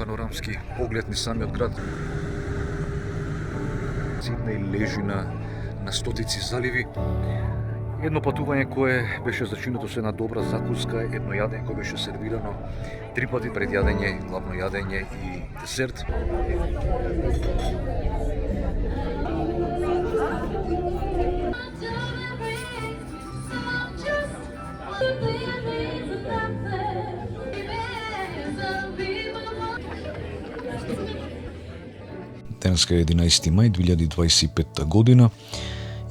панорамски поглед низ самиот град. Сиднеј лежи на стотици заливи. Едно патување кое беше зачинето со една добра закуска, едно јадење кое беше сервирано 3 пати пред јадење, главно јадење и десерт. Денеска е 11 мај 2025 година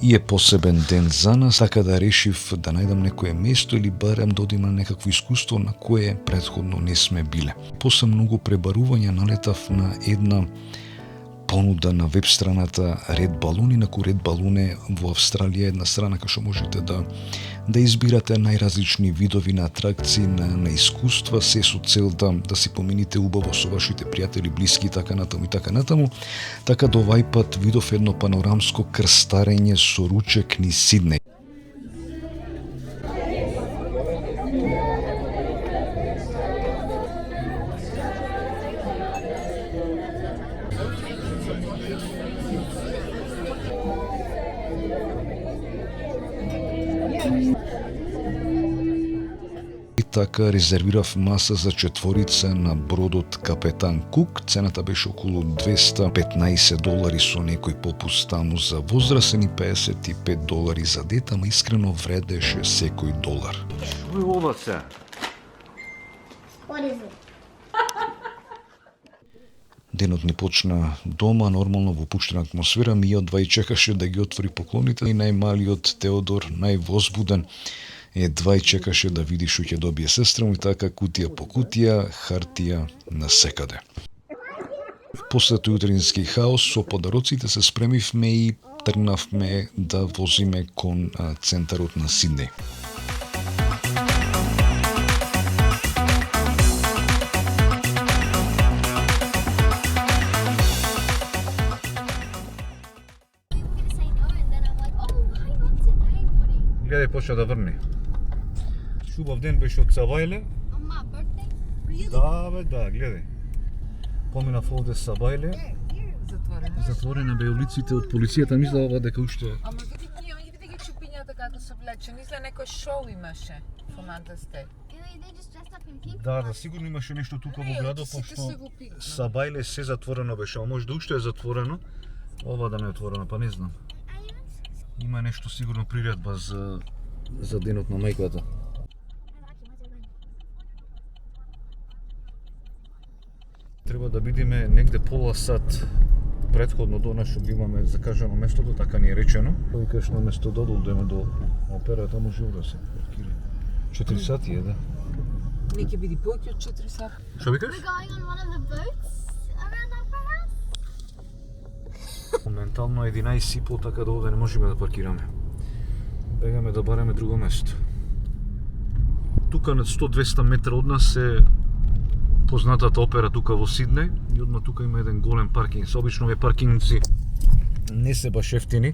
и е посебен ден за нас, така да решив да најдам некое место или барем да одим на некакво искуство на кое претходно не сме биле. После многу пребарувања налетав на една понуда на веб страната Red Balloon. Инаку Red Balloon е во Австралија една страна кај што можете да избирате најразлични видови на атракции, на искуства, се со цел да си помините убаво со вашите пријатели, блиски и така натаму и така натаму. Така да овај пат видов едно панорамско крстарење со ручек низ Сиднеј. Така резервирав маса за четворица на бродот Капетан Кук. Цената беше околу $215 со некој попуст таму за возрасен и $55 за дете, ама искрено вредеше секој долар. Што е ова се? What is it? Денот ни почна дома, нормално во опуштена атмосфера. Мија едва и чекаше да ги отвори поклоните и најмалиот Теодор, највозбуден, едва и чекаше да види што ќе добие сестра му и така кутија по кутија, хартија насекаде. После тој утрински хаос со подароците се спремивме и тргнавме да возиме кон центарот на Сиднеј. Гледај, почна да врни. Убав ден беше од Сабајле. Да, бе, да, гледај. Поминав овде Сабајле. Затворена бе улиците од полицијата, мисля ова дека уште... Ама види ги чупињата како се влечени, изгледа некој шоу имаше во Mother's Day. Да, сигурно имаше нешто тука во градот, пошто Сабајле се затворено беше, а може да уште е затворено. Ова да не е отворено, па не знам. Има нешто сигурно приредба за денот на мајката. Треба да бидеме негде пола сат претходно до нас, што ги имаме закажано местото, така ни е речено. Викаш на место додолдеме до операта, може да се паркира. 4 сати е, да. Не ќе биде повеќе од 4 сати. Што викаш? We're going on one of the boats around our house. Моментално е 11:30, така да овде не можеме да паркираме. Бегаме да бараме друго место. Тука над 100-200 метра од нас е познатата опера тука во Сиднеј и одма тука има еден голем паркинг. Обично овие паркингци не се баш ефтини.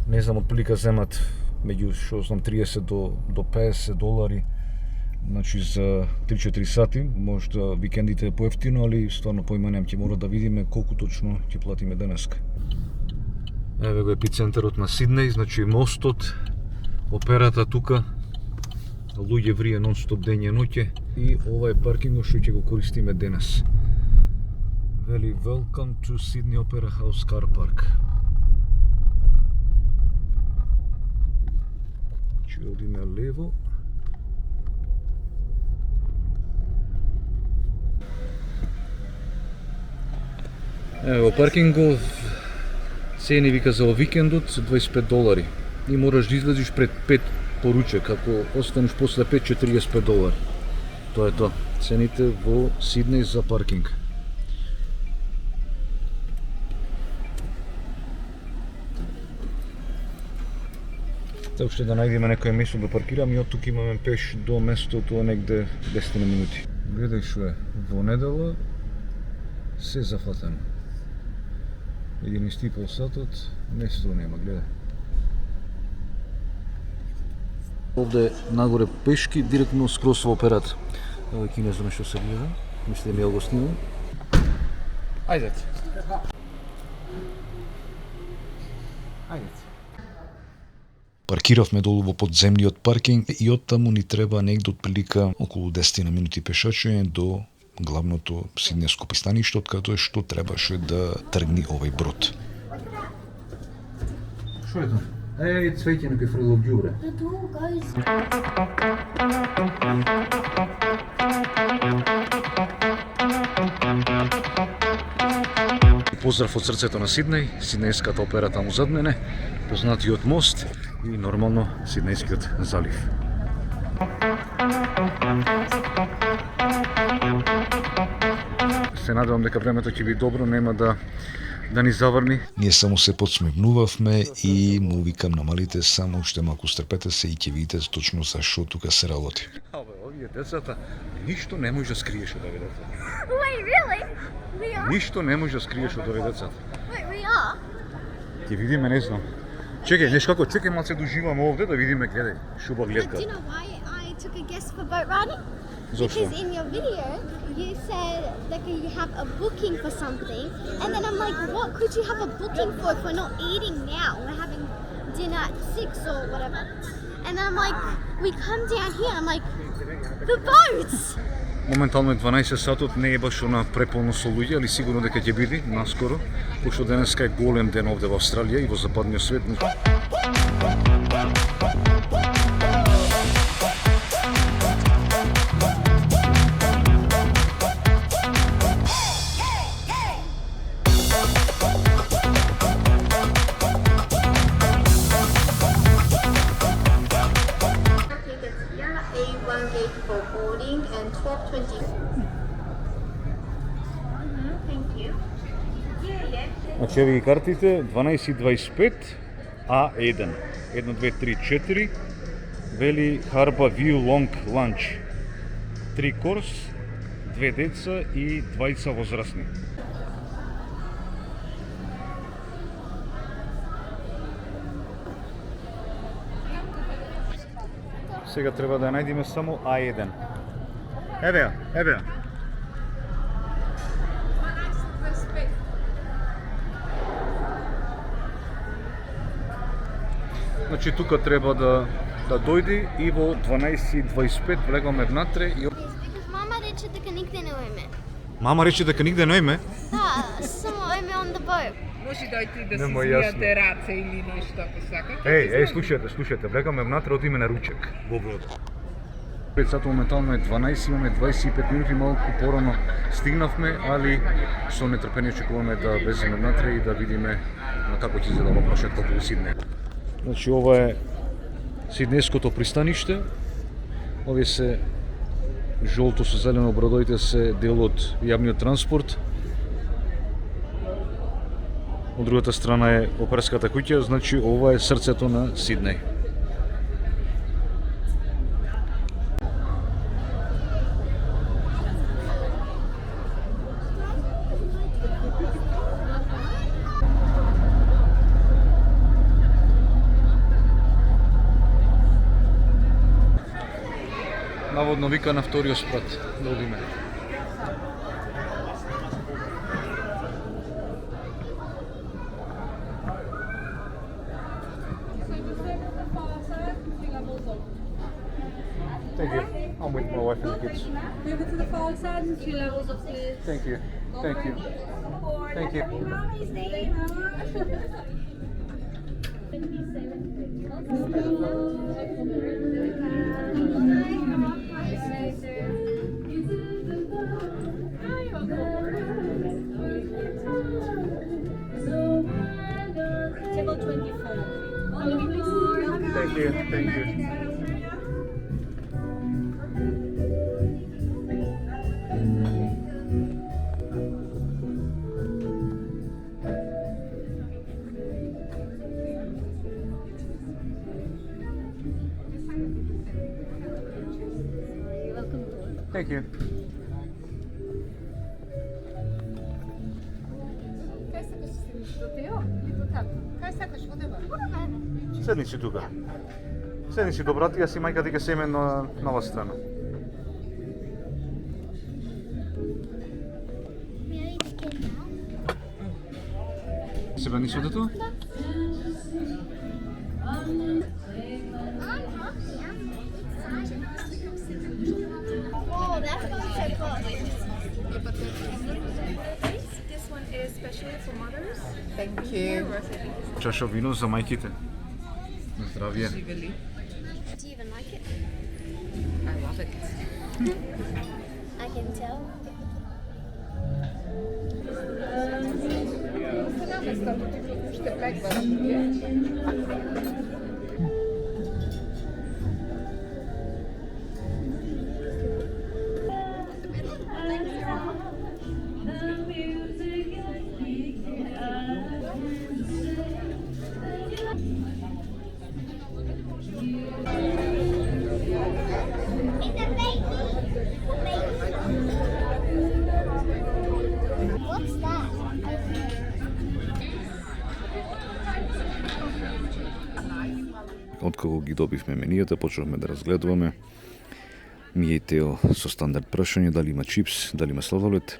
Не знам, отприлика земат меѓу што знам $30 до $50, значи за 3-4 сати. Можда викендите е поевтино, али стварно поима немам, ќе мора да видиме колку точно ќе платиме денеска. Еве го епицентарот на Сиднеј, значи мостот, операта тука, луѓе врие нон-стоп дење ноќе и ова е паркингот што ќе го користиме денес. Вели Welcome to Sydney Opera House Car Park. Ќе одиме лево. Ево паркингот цени вика за викендот $25 и мораш да излезиш пред 5 по ручек, ако останеш после 5 $45. Тоа е тоа. Цените во Сиднеј за паркинг. Така уште да најдеме некој место да паркираме и од тук имаме пеш до местото негде 10 минути. Гледај што е, во недела се зафатено. 11:30 сатот, место нема, гледај. Овде нагоре пешки, директно скрос во операта. Ево кинезно што се гледа, мисле ми ја го снимам. Ајдете. Ајдете. Паркиравме долу во подземниот паркинг и оттаму ни треба негде отприлика околу 10 минути пешачење до главното сиднеско пристаниште, од каде што требаше да тргни овој брод. Што е тоа? Цвеќе некој фрло ѓубре. The door goes. Поздрав од срцето на Сиднеј, Сиднејската опера таму зад мене, познатиот мост и нормално Сиднејскиот залив. Се надевам дека времето ќе биде добро, нема да ни заврни. Ние само се подсмевнувавме и му викам на малите само уште малку стрпете се и ќе видите точно за што тука се работи. Овие децата ништо не може да скриеш од овие деца. Wait, really? We are? Ништо не може да скриеш од овие децата. Wait, we are? Ќе видиме, не знам. Чекај, неш како, чекај малце да уживаме овде, да видиме гледај, шуба But do гледка. you know why I took a guess for boat riding? Зошто? Because in your video, you said that you have a booking for something, and then I'm like, what could you have a booking for if we're not eating now? We're having dinner at 6 or whatever. And then I'm like, we come down here, I'm like, the boats! Моментално е 12 сатот, не е баш она преполно со луѓе, али сигурно дека ќе биде наскоро, пошто денеска е голем ден овде во Австралија и во западниот свет. A1 gate for boarding and 12:20. Thank you. Значи еве ги картите 12:25 A1 1 2 3 4 вели Harbour View Long Lunch 3 корс, 2 деца и 2 возрастни. Сега треба да ја најдеме само A1. Еве ја, еве ја. Значи тука треба да дојде и во 12:25 влегаме внатре и... Yes, because Mama рече дека нигде не оеме. Мама рече дека нигде не име. Да, само оеме on the boat. Може дојти да Нема си јасно. смијате раце или нешто ако сакате. Слушајте, влегаме внатре, одиме на ручек во брод. Пред сато моментално е 12, имаме 25 минути, малку порано стигнавме, али со нетрпение очекуваме да влеземе внатре и да видиме на како ќе изгледа ова прошетка околу Сиднеј. Значи ова е Сиднејското пристаниште. Овие се жолто со зелено бродовите се дел од јавниот транспорт. Од другата страна е оперската куќа, значи ова е срцето на Сиднеј. Наводно вика на вториот спрат да одиме. Thank you. I'm with my wife and the kids. Move it to the far side and 2 levels upstairs. Thank you. Thank you. Thank you. Table 24. Thank you. Thank you. Thank you. Кај сакаш да седиш до тео или до тато? Кај сакаш водева? Седни си тука. Седни си до брат, јас и мајка ти ќе семе на нова страна. We need to get now. се брани со детето? Oh, that's going so close. This one is specially for mothers. Thank you. Чаша вино за мајките. На здравје. Живели. Do you even like it? I love it. I can tell. Сега местото ти ще прегварам. What's that? Откако ги добивме менијата, почнавме да разгледуваме. Ми е тео со стандард прашање, дали има чипс, дали има сладолед.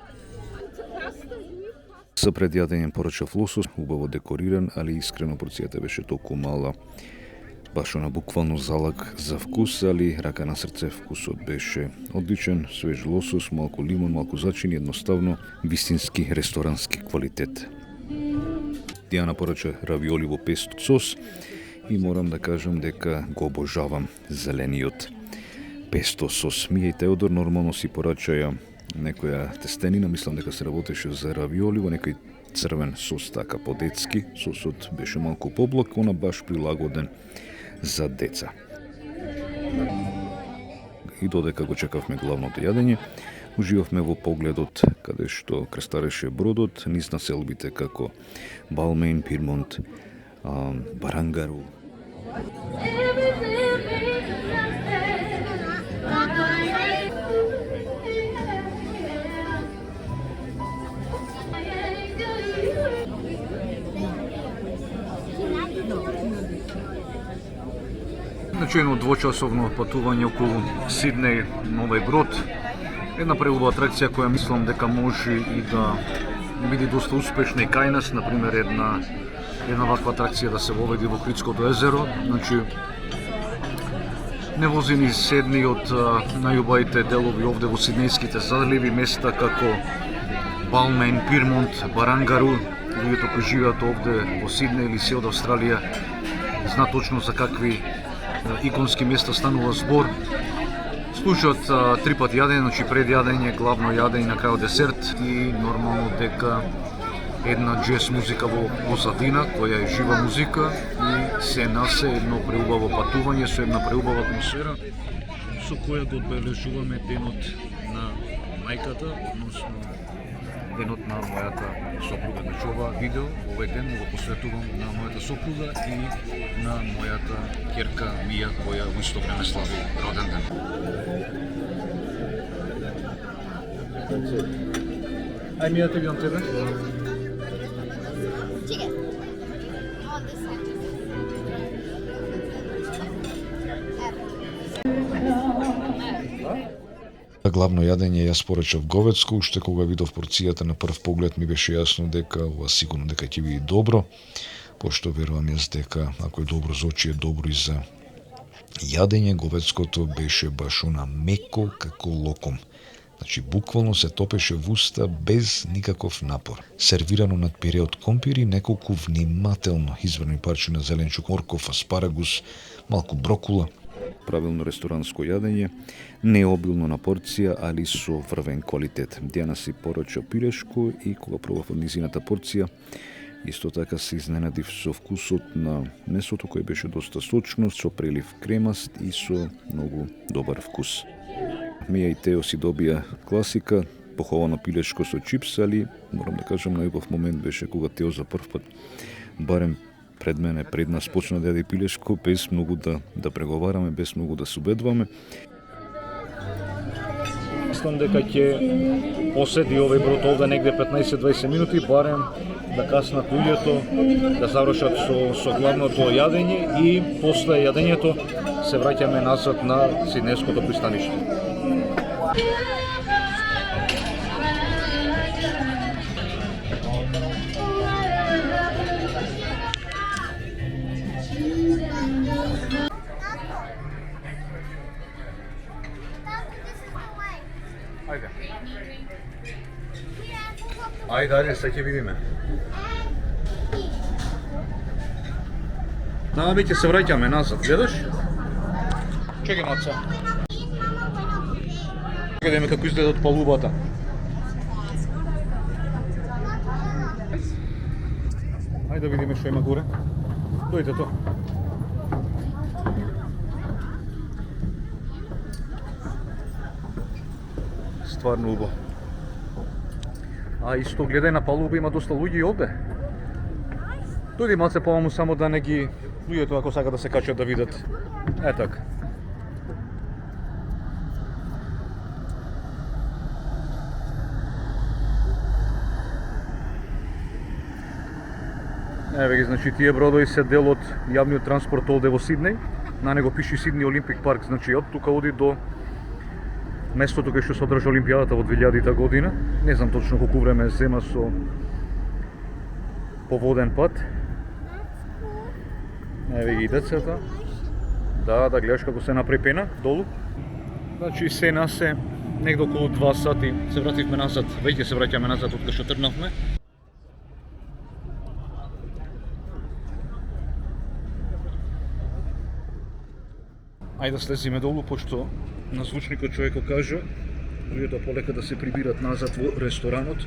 За предјадење порачав лосос, убаво декориран, али искрено порцијата беше толку мала. Баш она буквално залак за вкус, али рака на срце вкусот беше одличен, свеж лосос, малку лимон, малку зачини, едноставно вистински ресторански квалитет. Диана порача равиоли во песто сос и морам да кажам дека го обожавам зелениот песто сос. Мија и Теодор нормално си порачаја некоја тестенина, мислам дека се работеше за равиоли во некој црвен сос, така по-детски. Сосот беше малку поблак, она баш прилагоден за деца. И додека го чекавме главното јадење, уживавме во погледот каде што крстареше бродот низ населбите како Балмейн, Пирмонт, Барангару. Значи едно двочасовно патување околу Сиднеј, Новој Брод. Една преубава атракција која мислам дека може и да биде доста успешна и кај нас, например една ваква атракција да се воведи во Критското езеро. Значи не вози низ едни од најубавите делови овде во сиднејските заливи места како Балмейн, Пирмонт, Барангару. Луѓето кои живеат овде во Сиднеј или се од Австралија знаат точно за какви иконски места станува збор. Слушаат три пати јадење, значи пред јадење, главно јадење, на крајот десерт и нормално дека една джез музика во позадина, која е жива музика и се насе едно преубаво патување со една преубава атмосфера со која го одбележуваме денот на мајката, односно денот на мојата сопруга. Значи ова видео, овој ден го посветувам на мојата сопруга и на мојата ќерка Мија, која во исто време слави роден ден. Ај Мија, те видам тебе. Chicken. On this side. Главно јадење јас порачав говедско, уште кога видов порцијата на прв поглед ми беше јасно дека ова сигурно дека ќе биде добро, пошто верувам јас дека ако е добро за очи е добро и за јадење. Говедското беше баш она меко како локом. Значи буквално се топеше во уста без никаков напор. Сервирано над пире од компир и неколку внимателно избрани парче на зеленчук, морков, аспарагус, малку брокула. Правилно ресторанско јадење, не обилно на порција, али со врвен квалитет. Диана си порача пирешко и кога пробав од низината порција, исто така се изненадив со вкусот на месото кој беше доста сочно, со прелив кремаст и со многу добар вкус. Мија и Тео си добија класика, поховано пилешко со чипс, али морам да кажам најубав момент беше кога Тео за прв пат, барем пред мене, пред нас почна да јаде пилешко, без многу да преговараме, без многу да се убедваме. Мислам дека ќе поседи овој брод овде негде 15-20 минути, барем да каснат луѓето, да завршат со главното јадење и после јадењето се враќаме назад на Сиднејското пристаниште. Ајде, сега ќе видиме. Да, веќе се враќаме назад, гледаш? Чекај, маца. Гледаме како изгледа од палубата. Ајде да видиме што има горе. Дојде то. Стварно убаво. А исто гледај на палуба има доста луѓе и овде. Дојди малце поваму само да не ги луѓето ако сакат да се качат да видат. Е така. Еве ги, значи тие бродови се дел од јавниот транспорт овде во Сиднеј. На него пише Сиднеј Олимпик парк, значи од тука оди до местото кај што се одржа Олимпијадата во 2000 година. Не знам точно колку време зема со поводен пат. Еве ги децата. Да, гледаш како се напрепена долу. Значи се нас е негде околу 2 сати се вративме назад, веќе се враќаме назад од кај што тргнавме. Ајде да слезиме долу, пошто на звучникот човекот кажа луѓето полека да се прибират назад во ресторанот,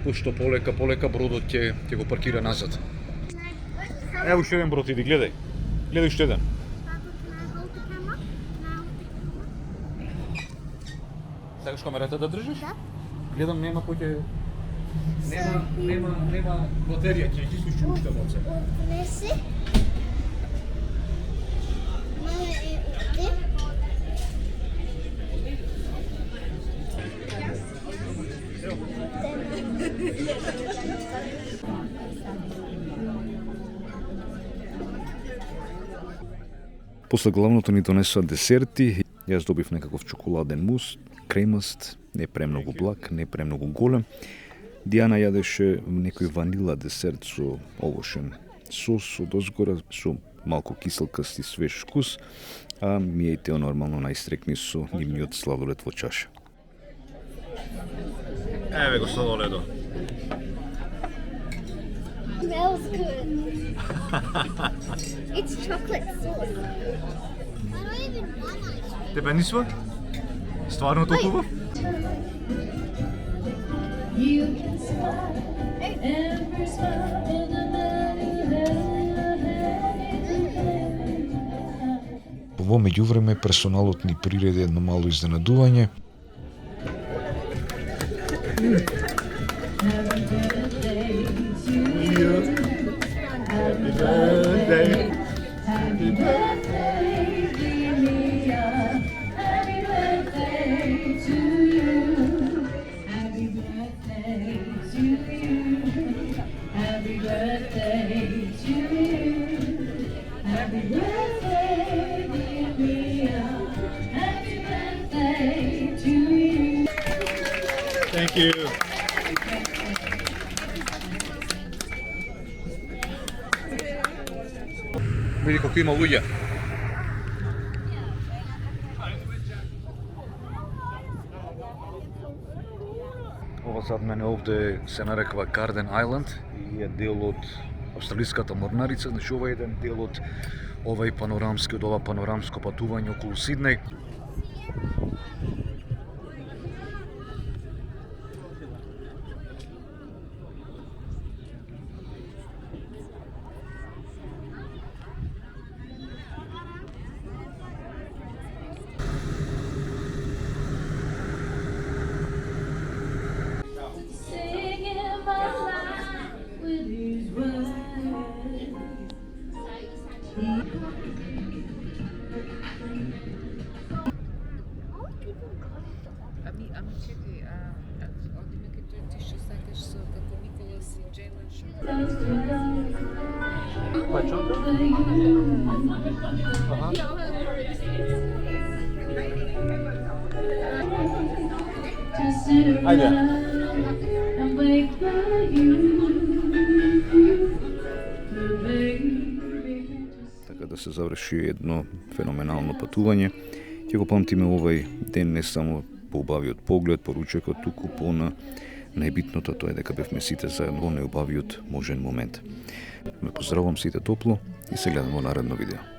пошто полека бродот ќе го паркира назад. Ево уште еден брод, иди, гледај. Гледај уште еден. Сакаш камерата да држиш? Да. Гледам нема кој нема батерија, ќе ги слушам уште малце. Неси. После главното ни донесоа десерти. Јас добив некаков чоколаден мус, кремаст, не премногу благ, не премногу голем. Дијана јадеше некој ванила десерт со овошен сос од озгора, со малку киселкаст и свеж вкус, а ми е тео нормално најстрекни со нивниот сладолед во чаша. Еве го сладоледо. Smells good. It's chocolate sauce. I don't even want ice cream. Тебе нисва? Стварно толкова? Во меѓувреме персоналот ни приреди едно мало изненадување. Thank you. Види колку има луѓе. Ова зад мене овде се нарекува Garden Island и е дел од австралиската морнарица, значи ова е еден дел од ова панорамско патување околу Сиднеј. Ами чекај, одиме кај тој ти што сакаш со како Николас и Джейлен шо. Ајде. Така да се заврши едно феноменално патување. Ќе го памтиме овај ден не само по убавиот поглед, по ручекот, туку по на најбитното тоа е дека бевме сите заедно во најубавиот можен момент. Ве поздравувам сите топло и се гледаме во наредно видео.